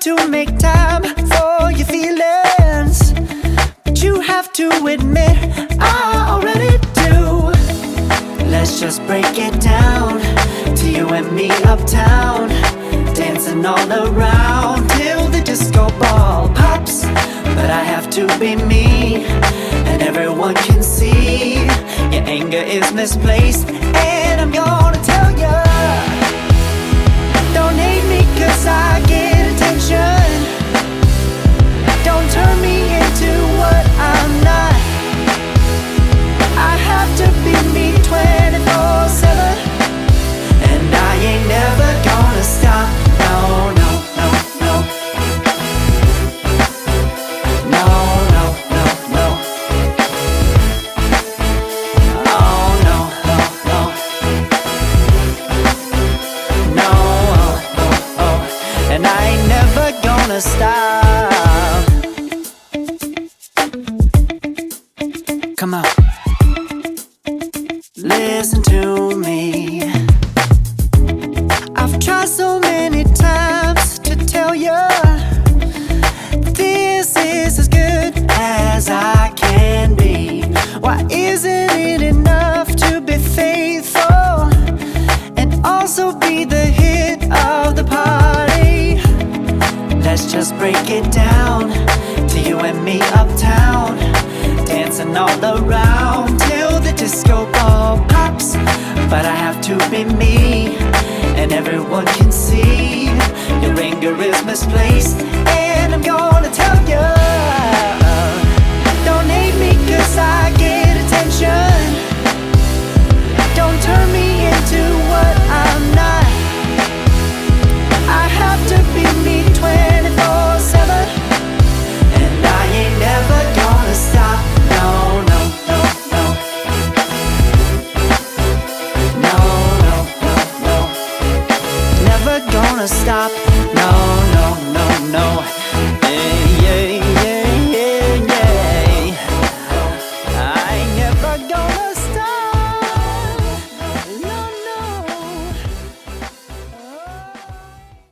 to make time for your feelings, but you have to admit I already do. Let's just break it down to you and me uptown, dancing all around till the disco ball pops. But I have to be me, and everyone can see your anger is misplaced. And I'm gonna tell ya, don't hate me 'cause I get attention. Don't turn me into what I'm not. I have to be me 24/7, and I ain't never gonna stop. No, no, no, no. No, no, no, no. Oh, no, no, no. No, oh, oh, oh. And I ain't never gonna stop. Come on, listen to me. I've tried so many times to tell you this is as good as I can be. Why isn't it enough to be faithful and also be the hit of the party? Let's just break it down to you and me uptown, dancing all around till the disco ball pops. But I have to be me, and everyone can see your anger is misplaced. And I'm gonna tell ya, don't hate me 'cause I get attention. Don't turn me into what I'm not. I have to be me 24/7, and I ain't never gonna stop. No, no, no, no. No, no, no, no. Never gonna stop. No, no, no, no.